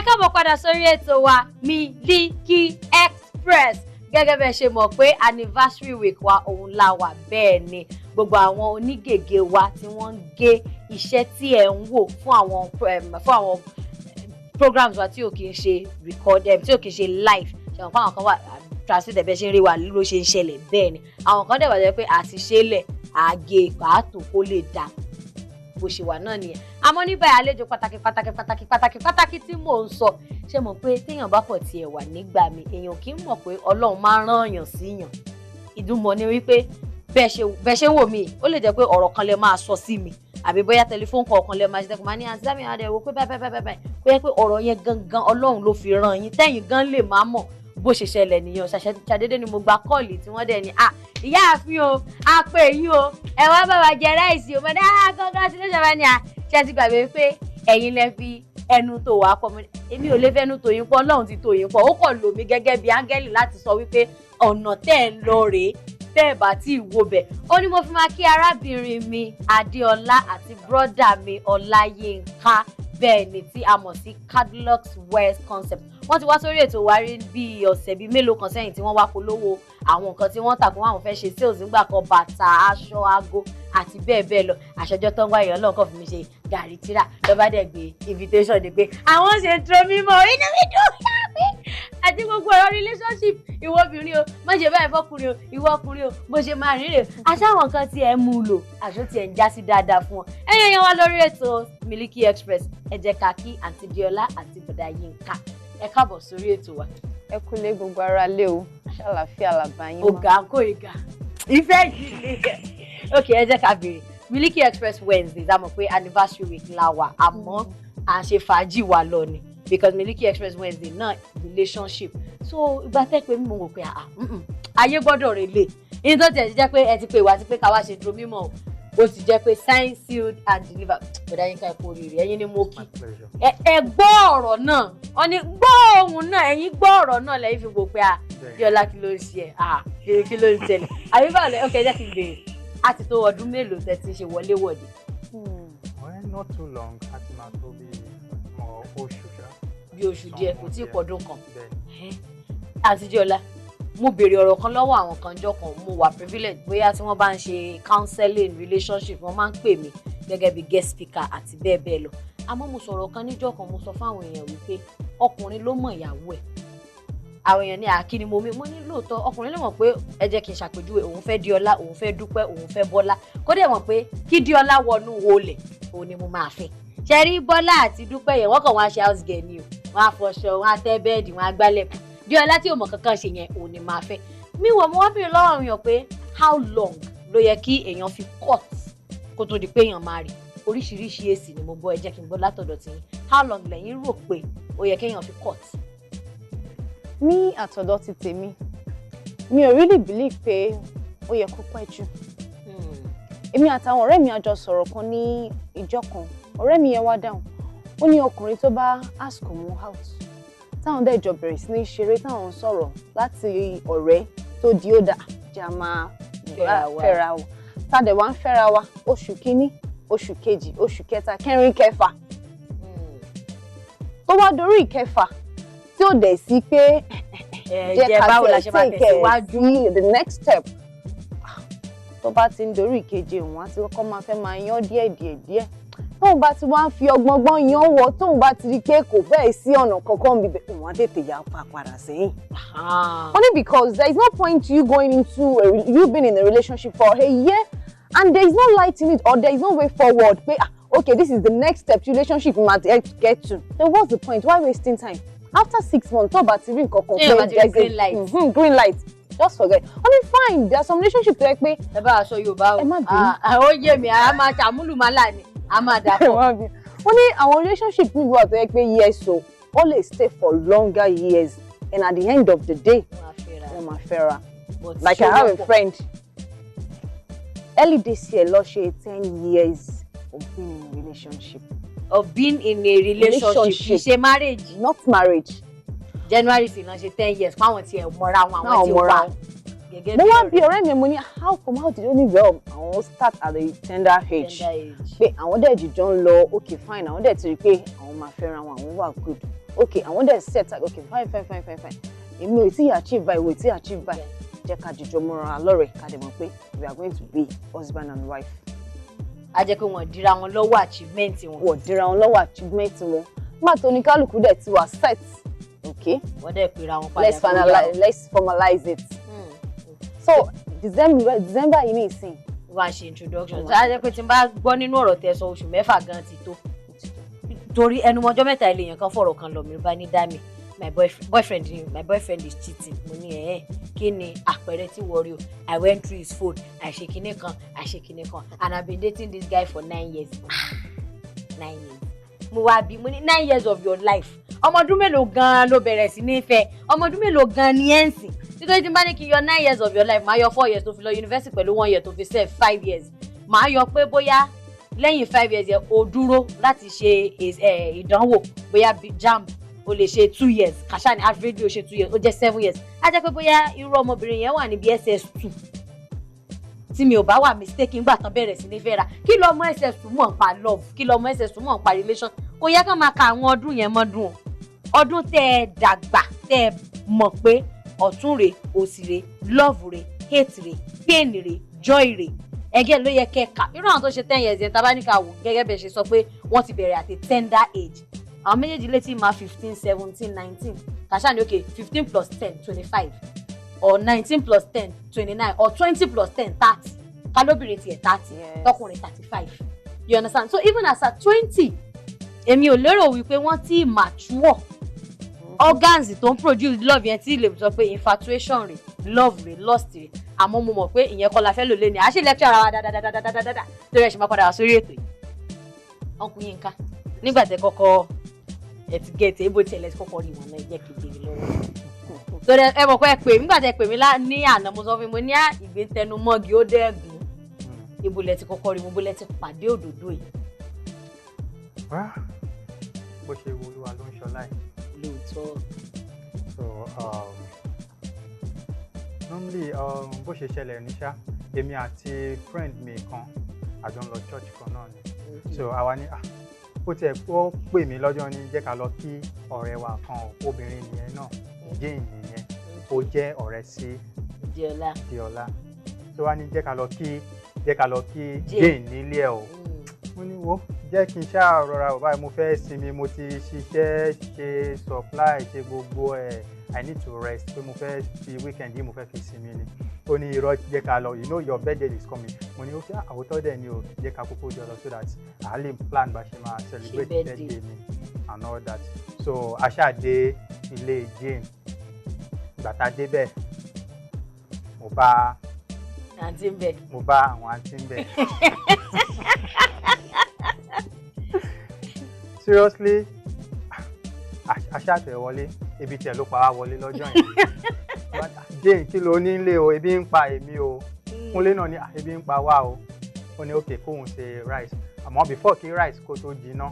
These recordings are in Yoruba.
káàbọ̀ padà sórí ètò wa Miliki Express. Gẹ́gẹ́ bẹ́ẹ̀ ṣe mọ̀ pé anniversary week wa òun la wà bẹ́ẹ̀ ni gbogbo àwọn onígègé wa tí wọ́n ń gé iṣẹ́ tí ẹ̀ ń wò fún àwọn programs wa tí ò kì í ṣe recorded tí ò kì í ṣe live ṣe àwọn kan wà translate bẹ́ẹ̀ ṣe ń rí wa ló ṣe ń ṣẹlẹ̀ bẹ́ẹ̀ ni àwọn kan dẹ̀ wà jẹ́ pé àti ṣẹlẹ̀ àgé pàtó kó lè dà bó ṣe wà náà nìyẹn àmọ́ ní báyìí àlejò pàtàkì tí mò ń sọ ṣe mọ̀ pé téèyàn bá pọ̀ tiẹ̀ wà nígbà mi èèyàn kì í mọ̀ pé Ọlọ́run máa ń rán èèyàn síyàn ìdúmọ̀ ni wípé bẹ́ẹ̀ ṣe wò mí ó lè jẹ́ pé ọ̀rọ̀ kan lè máa sọ sí mi àbí bóyá tẹlifóònù kọ̀ọ̀kan lè máa ṣe tẹ́kùn máa ní àti dábìí àdẹ̀wò pé báyìí kó yẹ pé ọ̀rọ̀ yẹn gangan Ọlọ́run ló fi rán yín tẹ́yìn gan lè máa mọ̀ bó ṣe ṣẹlẹ̀ nìyẹn ṣàdédé ni mo gba kọ́ọ̀lì tí wọ́n dẹ̀ ní ìyá àfin o a pè yín o ẹ wá bá wa jẹ ráìsì o mo ní congratulations wa ni ṣe ti gbàgbé pé ẹ̀yin lẹ fi ẹnu tó wà pọ̀ èmi ò lè fẹ́nu tó yín pọ̀ Ọlọ́run ti tó yín pọ̀ ó kàn lò mí gẹ́gẹ́ bí áńgẹ́lì láti sọ wípé ọ̀nà tẹ́ ẹ̀ ń lọ rèé tẹ́ ẹ̀ bá tí ì wo bẹ̀ ó ní mo fi máa kí arábìnrin mi Adéọlá àti bírọ́dà mi Ọláyínká bẹ́ẹ̀ ni tí a mọ̀ sí Cadlux West Concept wọ́n ti wá sórí ètò wa rí bíi ọ̀sẹ̀ bíi mélòó kan sẹ́yìn tí wọ́n wá polówó àwọn nǹkan tí wọ́n tà fún àwọn fẹ́ ṣe sales nígbà kan bàtà aṣọ aago àti bẹ́ẹ̀ bẹ́ẹ̀ lọ àṣẹjọ́ tó ń wá èèyàn lọ́nkàn fún mi ṣe gàrí tíra lọ́ba dẹ̀ gbé invitation de pé àwọn ṣe tro mímọ́ inú mi dùn láàmì àti gbogbo ọ̀rọ̀ relationship ìwọ obìnrin o má ṣe báyìí fọkùnrin o ìwọ ọkùnrin o bó ṣe máa rìn rè àṣà àwọn nǹkan tí ẹ mú lò àṣọ tí ẹ ń já sí dáadáa fún ọ ẹ̀yin èèyàn wa lórí ètò Miliki Express ẹ jẹ́ ká kí àǹtí Diola àti bọ̀dá Yínká ẹ káàbọ̀ sórí ètò wa. Ẹ kúlé gbogbo ara lé o ṣàlàfíà làbá yín. Ọ̀gá kò ìgà ìfẹ́ ìdílé ok ẹ jẹ́ ká bèrè Miliki Express Wednesdays a mọ̀ pé anniversary week la wà àmọ́ à ń ṣe fàájì wa lọ ni because Miliki Express Wednesday náà relationship so ìgbà tẹ́ pé mo wò pé ayé gbọ́dọ̀ relate ní tó tẹ̀ jẹ́ pé ẹ ti pè wá sí pé ká wá ṣe dúró mímọ́ ó ti jẹ́ pé signed sealed and delivered bọ̀dá Yínká ẹ̀kọ́ oríire ẹ̀yin ni mo kí ẹ gbọ́ ọ̀rọ̀ náà wọ́n ní gbọ́ ohun náà ẹ̀yin gbọ́ ọ̀rọ̀ náà lẹ́yìn fi gbọ́ pé Diola kí ló ń ṣe kí ló ń tẹ̀lé àbí báwo lẹ ok jẹ́ kí n béèrè a ti tó ọdún mélòó tẹ́ ti ṣe wọléwọ̀de. Not too long àti máa tó bí oṣù ṣá. Bí oṣù díẹ̀ kò tí ì pọ̀dún kan. Àǹtí Diola mo béèrè ọ̀rọ̀ kan lọ́wọ́ àwọn kan jọ kan mo wà privilege bóyá tí wọ́n bá ń ṣe counseling relationship wọ́n máa ń pè mí gẹ́gẹ́ bí guest speaker àti bẹ́ẹ̀ bẹ́ẹ̀ lọ àmọ́ mo sọ̀rọ̀ kan níjọ́ kan mo sọ fáwọn èèyàn wípé ọkùnrin ló mọ̀ ìyàwó ẹ̀ àwọn èèyàn ní àkíní mo ní lóòótọ́ ọkùnrin lè mọ̀ pé ẹ jẹ́ kí n ṣàpèjúwe òun fẹ́ Diola òun fẹ́ Dúpẹ́ òun fẹ́ Bọ́lá kó dẹ̀ mọ̀ pé kí Diola wọnú olè òun ni mo máa fẹ́ ṣe rí Bọ́lá àti Dúpẹ́ yẹn wọ́n kàn wọ́n á ṣe house girl ni o wọ́n á fọṣọ wọ́n á tẹ́ bẹ́ẹ̀dì wọ́n á gbálẹ̀ Diola tí ò mọ̀ kankan ṣe yẹn òun ni máa fẹ́ mi wọ̀ mo wá bèrè lọ́wọ́ àwọn èèyàn pé how long ló yẹ kí èèyàn fi cut kó tó di pé èèyàn máa rí oríṣiríṣi èsì ni mo gbọ́ ẹ jẹ́ kí n gbọ́ látọ̀dọ̀ tí how long lẹ́yìn rò pé ó yẹ kéèyàn fi cut. Ní àtọ̀dọ̀ ti tèmi mi ò really believe pé ó yẹ kó pẹ́ jù èmi àtàwọn ọ̀rẹ́ mi àjọ sọ̀rọ̀ kan ní ìjọ kan ọ̀rẹ́ mi yẹn wá dáhùn ó ní ọkùnrin tó bá ask òun out táwọn dẹ̀ jọ bẹ̀rẹ̀ sí ní ṣeré táwọn sọ̀rọ̀ láti ọ̀rẹ́ tó di ó dà jà máa fẹ́ra wa tàdé wá ń fẹ́ra wa oṣù kínní oṣù kejì oṣù kẹta kẹrin kẹfà tó wá dorí ìkẹfà tí ó dẹ̀ sí pé jẹ́ ká tẹ̀ síwájú the next step tó bá ti ń dorí ìkeje òun àti kọ́kọ́ máa fẹ́ máa yán díẹ̀ tóun bá ti wá ń fi ọgbọ́n yan wọ tóun bá ti rí pé kò fẹ́ẹ̀ sí ọ̀nà kankan bíbẹ̀ òun á tètè yà padà sẹ́yìn. Only because there is no point you going into you being in a relationship for a year and there is no light in it or there is no way forward pé okay this is the next step relationship you might get to then what's the point why wasting time after 6 months tó bá ti rí nǹkan kan pé there is green light. Green light just forget only fine there are some relationships tó yẹ pé. ẹ bá aṣọ Yorùbá o ẹ má bínú ó yé mi a máa ṣàmúlùmálà ni a máa dà pọ̀. wọ́n ní àwọn relationship mi wà tó yẹ pé years so all dey stay for longer years and at the end of the day wọ́n máa fẹ́ra like I have a friend early this year lọ ṣe 10 years of being in a relationship. Of being in a relationship ṣe marriage. Not marriage. January sì náà ṣe 10 years fáwọn tí ẹ mọ́ra wọn àwọn tí ó wà. Mo wá bí ọ̀rẹ́ mi mo ní how come how did only well àwọn start at a tender age pé àwọn dẹ̀ jìjọ ń lọ okay fine àwọn dẹ̀ ti rí pé àwọn máa fẹ́ra wọn àwọn wà good okay àwọn dẹ̀ set like okay fine èmi ò tí achieve by we tí achieve by jẹ́ ká jìjọ mọ́ra lọ́rẹ̀ ká dẹ̀ mọ̀ pé we are going to be husband and wife. A jẹ́ pé wọ́n dira wọn lọ́wọ́ achievement wọn. Wọ́n dira wọn lọ́wọ́ achievement wọn. Nígbà tó ní kálukú dẹ̀ ti wà set. Okay. Wọ́n dẹ̀ pera wọn padà. Let's formalize it. So December yìí ní ìsìn. Wọ́n á ṣe introduction. Ṣé a jẹ́ pé tí n bá gbọ́ nínú ọ̀rọ̀ tẹ́ sọ oṣù mẹ́fà gan ti tó. Torí ẹnu ọjọ́ mẹ́ta èèyàn kan fọ̀rọ̀ kan lọ mi bá ní dá mi. My boyfriend is cheating. Mo ní kí ni àpẹẹrẹ tí wọ́n rí o. I went through his phone. àṣe kinní kan. And I've been dating this guy for 9 years. 9 years. Mo wá bí mo ní 9 years of your life. Ọmọ ọdún mélòó gan ló bẹ̀rẹ̀ sí ní fẹ́. Ọmọ ọdún mélòó gan ni ẹ̀ ń sìn. Nítorí tí n bá ní kí n yọ 9 years of your life, màá yọ 4 years tó fi lọ university pẹ̀lú 1 year tó fi serve 5 years. Màá yọ pé bóyá lẹ́yìn 5 years yẹn o dúró láti ṣe ìdánwò bóyá JAMB o lè ṣe 2 years kàṣà ní average o ṣe 2 years o jẹ́ 7 years. A jẹ́ pé bóyá irú ọmọbìnrin yẹn wà níbi SS2 tí mi ò bá wà mistake ńgbà tán bẹ̀rẹ̀ sí ní fẹ́ra. Kí ló mọ SS2 mọ̀ ń pa love, kí ló mọ SS2 mọ̀ ń pa relation. Kò yẹ ká máa ka àwọn ọdún yẹn mọ́dún o. Ọdún tẹ́ ẹ dàgbà tẹ́ ẹ mọ̀ pé ọ̀tún rè òsì rè love rè hate rè pain rè joy rè ẹgẹ́ ló yẹ kẹ́ka. Irú àwọn tó ṣe 10 years yẹn tá bá ní ká wò gẹ́gẹ́ bẹ́ẹ̀ ṣe sọ pé wọ́n ti bẹ̀rẹ̀ àti tender age. Àwọn méjèèjì létí máa 15, 17, 19 kàṣà ní okay 15 plus 10 25 or 19 plus 10 29 or 20 plus 10 30 kálóbìnrin tiẹ̀ 30 tọkùnrin 35. You understand? So even as at 20 èmi ò lérò wípé wọ́n ti mature organs tó ń produce love yẹn tí lè sọ pé infatuation rẹ̀ love rẹ̀ lust rẹ̀ àmọ́ mo mọ̀ pé ìyẹn kọ́ la fẹ́ lò lé ní àṣẹ lecture ara wa dáadáa torí ẹ̀ ṣe máa padà wá sórí ètò yìí. Ọkùnrin Yínká nígbà tẹ́ kọ́kọ́ ẹ ti gẹ̀ẹ́tì ebo tí ẹ lẹ́sí kọ́kọ́ rí wọn náà jẹ́ kékeré lọ́wọ́. Torí ẹ mọ̀ pé ẹ pè nígbà tẹ́ pè mí ní àná mo sọ fún mi mo ní ìgbé tẹnu mọ́gi ó dẹ́gùn. Ibo lẹ ti kọ́kọ́ rí mo bó lẹ ti pàdé òdòdó yìí. Bó ṣe wo Olúwa ló ń ṣọlá ẹ̀. Lóòótọ́. So normally bó ṣe ṣẹlẹ̀ ní ṣá èmi àti friend mi kan àjọ ń lọ church kan náà ni. So àwa ní ó tiẹ̀ ó pè mí lọ́jọ́ ní jẹ́ ká lọ kí ọ̀rẹ́ wa kan obìnrin nìyẹn náà Jane nìyẹn ó jẹ́ ọ̀rẹ́ sí Diola. So wá ní jẹ́ ká lọ kí Jane nílé ẹ̀ o. Mo ní wo jẹ́ kí n ṣáà rọra ò báyìí mo fẹ́ sinmi mo ti ṣiṣẹ́ ṣe supply ṣe gbogbo ẹ̀ I need to rest pé mo fẹ́ fi weekend yìí mo fẹ́ fi sinmi ni. Ó ní irọ́ jẹ́ ká lọ you know your birthday is coming. Mo ní ó kí àwòtọ́ dẹ̀ ni o jẹ́ ká kókó jọ lọ so that a lè plan bá ṣe máa celebrate birthday mi and all that. So a ṣáà dé ilé Jane gbàtà débẹ̀ mo bá àwọn àǹtí ń bẹ̀. Seriously aṣáàtẹ̀ wọlé ebi tiẹ̀ ló pa wá wọlé lọ́jọ́ yẹn. Jane kí ló ní ilé o ebi ń pa èmi o. Kúnlé náà ní ebi ń pa wá o. Ó ní okay kóhun ṣe rice àmọ́ before kí rice kó tó jiná.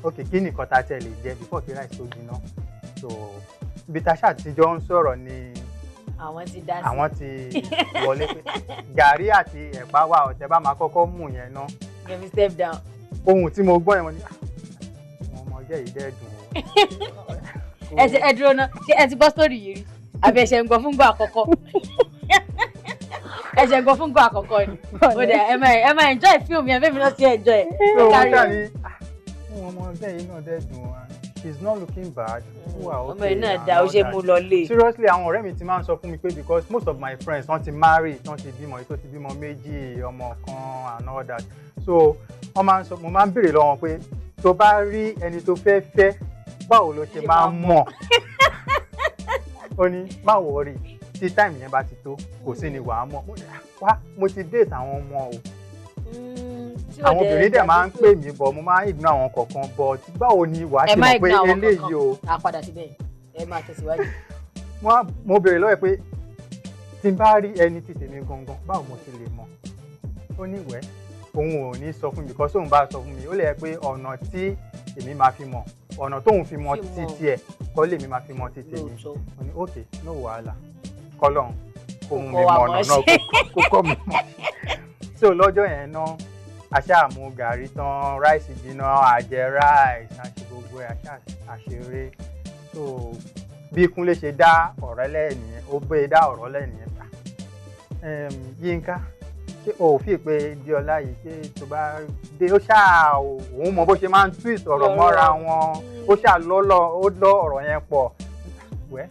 Okay kí nìkan ta tẹ̀ lè jẹ before kí rice tó jiná. So ibi tá a ṣàtijọ́ ń sọ̀rọ̀ ni àwọn ti wọlé pé gàrí àti ẹ̀pà wà ọ̀tẹ̀ bá máa kọ́kọ́ mú yẹn ná. Let me step down. Ohun tí mo gbọ́ yẹn wọ́n ní àwọn ọmọ ọjọ́ yìí dẹ́ dùn o. Ẹ dúró ná ṣé ẹ ti gbọ́ sórí yìí rí àbí ẹ ṣe ń gbọ́ fúngbà àkọ́kọ́ ẹ ṣe ń gbọ́ fúngbà àkọ́kọ́ ni ó dẹ̀ ẹ máa enjoy film yẹn bẹ́ẹ̀ mi náà ti enjoy ẹ̀. Àwọn ọmọ ọjọ́ yìí náà dẹ́ dùn o. She's not looking bad. Ọmọ yìí náà dá ó ṣe mú lọ lé. Seriously àwọn ọ̀rẹ́ mi ti máa ń sọ fún mi pé because most of my friends wọ́n ti marry wọ́n ti bímọ èyí tó ti bímọ méjì ọmọ kan and all that. So mo máa ń béèrè lọ́wọ́ pé tó bá rí ẹni tó fẹ́ báwo ló ṣe máa ń mọ̀. Ó ní má worry tí time yẹn bá ti tó kò sí ni wàá mọ̀. Mo ti date àwọn ọmọ o. Àwọn obìnrin dẹ̀ máa ń pè mí bọ̀ mo máa ń ignore àwọn kọ̀ọ̀kan bọ̀ báwo ni wàá ṣe mọ̀ pé eléyìí o. A padà síbẹ̀ ẹ máa tẹ̀síwájú. Mo béèrè lọ́wọ́ ẹ pé tí n bá rí ẹni tí tèmi gangan báwo mo ṣe lè mọ̀. Ó ní ìwẹ́ òun ò ní sọ fún mi because òun bá sọ fún mi ó lè yẹ pé ọ̀nà tí èmi máa fi mọ̀ ọ̀nà tóun fi mọ̀ títí ẹ̀ kọ́ lèmi máa fi mọ̀ títí mi. Mo ní okay no wàhálà kọ́lọ́hún kó mú mi mọ̀ ọ̀nà náà kó kọ́ mi mọ̀. So lọ́jọ́ yẹn náà àṣà mú gàrí tán ráìsì jiná àjẹ ráìsì àṣẹ gbogbo ẹ̀ àṣeré. So bí Kúnlé ṣe dá ọ̀rẹ́ lẹ́nìyẹn ó bẹ́ẹ̀ dá ọ̀rọ̀ lẹ́nìyẹn. Yínká ṣé o ò fi pé Díọlá yìí ṣé tó bá dé ó ṣáà òun mọ bó ṣe máa ń twist ọ̀rọ̀ mọ́ra wọn ó ṣáà lọ́ ọ̀rọ̀ yẹn pọ̀ wẹ́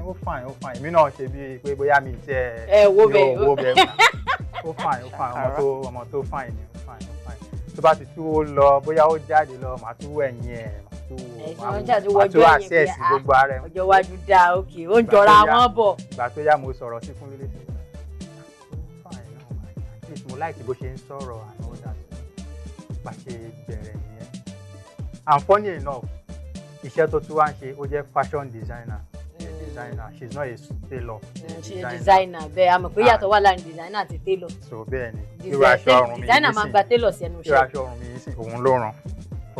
ó fine èmi náà ṣe bíi pé bóyá mi tẹ wo bẹ́ẹ̀ ó fine ọmọ tó fine ni ó fine tó bá ti tú ó lọ bóyá ó jáde lọ màá tú ẹ̀yìn ẹ̀ màá tú access gbogbo ara ẹ̀. ọjọ́ iwájú dá òkè ó ń jọra wọn bọ̀. ìgbà tó yá mo sọ̀rọ̀ sí Kúnlé lẹ́sìn mo láìkí bó ṣe ń sọ̀rọ̀ àná ọ̀dà bá ṣe bẹ̀rẹ̀ nìyẹn. And funny enough iṣẹ́ tó tún wá ń ṣe ó jẹ́ fashion designer. She's not a tailor. She's a designer bẹ́ẹ̀ àmọ́ pé yàtọ̀ wà láàrin designer àti tailor. So bẹ́ẹ̀ ni irú aṣọ ọrùn mi designer máa ń gba tailor sí ẹnu iṣẹ́. irú aṣọ ọrùn mi sí òun ló ràn.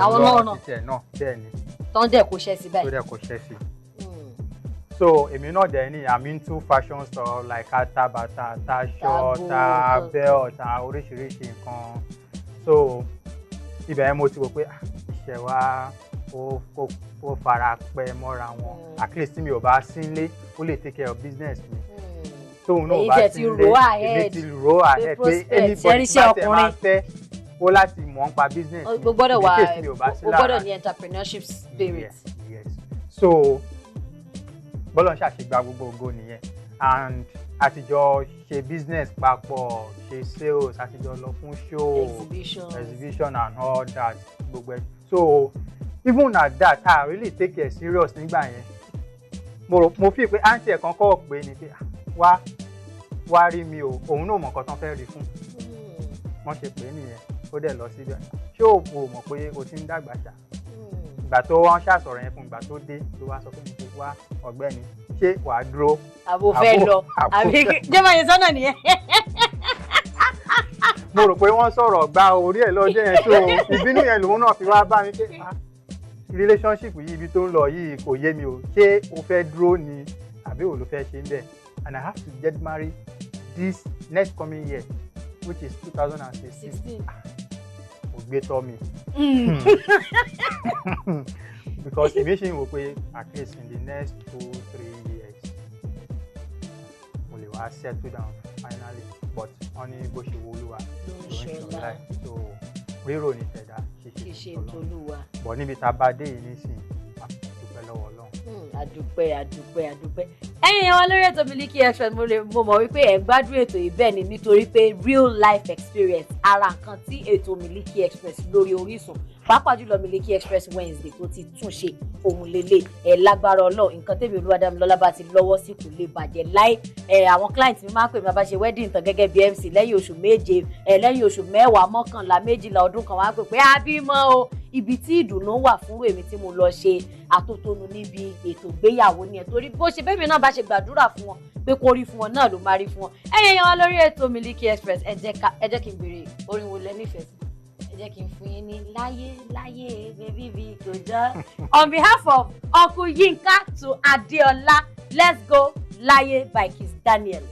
àwọn náà náà bẹ́ẹ̀ ni. tó ń dẹ̀ kó ṣẹ́ sí báyìí. tó dẹ̀ kó ṣẹ́ sí. So èmi náà dẹ̀ ni I'm into fashion stuff like ata bàtà ata aṣọ ata belt ata oríṣiríṣi nǹkan. So ibẹ̀ yẹn mo ti wò pé iṣẹ́ wa ó fara pẹ́ mọ́ra wọn at least tí mi ò bá sí nílé ó lè take care of business mi. tóun náà bá sí nílé èmi ti ro ahead pé anybody bá tẹ̀ máa fẹ́ ó láti mọ̀ nípa business mi. o gbọ́dọ̀ ní entrepreneurship spirit. Yes. So bọ́lọ̀ ṣàṣegbà gbogbo ògo nìyẹn and àtijọ́ ṣe business papọ̀ ṣe sales àtijọ́ lọ fún show exhibition and all that gbogbo ẹ̀. So even at that I really take it serious nígbà yẹn mo fi pé àǹtí ẹ̀ kan kọ́ pé ni pé wá rí mi o òun náà mọ̀ nǹkan tán fẹ́ rí fún wọ́n ṣe pé nìyẹn ó dẹ̀ lọ síbẹ̀ ṣé o mọ̀ pé o ti ń dàgbà ṣá ìgbà tó wọ́n ṣàṣọ̀rọ̀ yẹn fún ìgbà tó dé ló wá sọ fún mi pé wá ọ̀gbẹ́ni ṣé wàá dúró. àbò fẹ́ lọ àbí jẹ́mọ̀ yẹn sọ́nà nìyẹn. mo rò pé wọ́n sọ̀rọ̀ gba orí ẹ̀ lọ́jọ́ yẹn tó ìbínú yẹn lòun náà fi wá bá mi pé relationship yìí ibi tó ń lọ yìí kò yé mi o ṣé o fẹ́ dúró ni àbí o ló fẹ́ ṣe ń bẹ̀ and I have to get married this next coming year which is 2016. mo gbé tọ́ mi. Because èmi ṣe ń wò pé at least in the next 2-3 years mo lè wá settle down finally but wọ́n ní bó ṣe wo Olúwa ló ń ṣọlá so rírò ní tẹ̀dá ṣíṣe tolúwa but níbi tá a bá dé yìí nísìnyí a dúpẹ́ lọ́wọ́ Ọlọ́run. àdúpẹ́. ẹ̀yin yẹn wá lórí ètò Miliki Express mo mọ̀ wípé ẹ̀ ń gbádùn ètò yìí bẹ́ẹ̀ ni nítorí pé real life experience ara nǹkan tí ètò Miliki Express lórí Orísun pàápàá jùlọ Miliki Express Wednesday tó ti tún ṣe ohun lélẹ̀ lágbára Ọlọ́run nǹkan tèmi Olúwadámilọ́lá bá ti lọ́wọ́ sí kò lè bàjẹ́ láì àwọn client mi máa ń pè mí bá ṣe wedding tán gẹ́gẹ́ bí MC lẹ́yìn oṣù méje lẹ́yìn oṣù 10 11 12 ọdún kan wá pè pé àbímọ o ibi tí ìdùnnú wà fún èmi tí mo lọ ṣe àtótónu níbi ètò ìgbéyàwó ni ẹ̀ torí bó ṣe bẹ́ẹ̀ mi náà bá ṣe gbàdúrà fún wọn pé kó rí fún wọn náà ló máa rí fún wọn. ẹ̀yin yan wa lórí ètò Miliki Express ẹ jẹ́ kí n béèrè orin wo lẹ nífẹ̀ẹ́ sí ẹ jẹ́ kí n fún yín ní láyé baby bí kò jọ. On behalf of Uncle Yinka to Adeola, let's go Láyé by Kiss Daniel.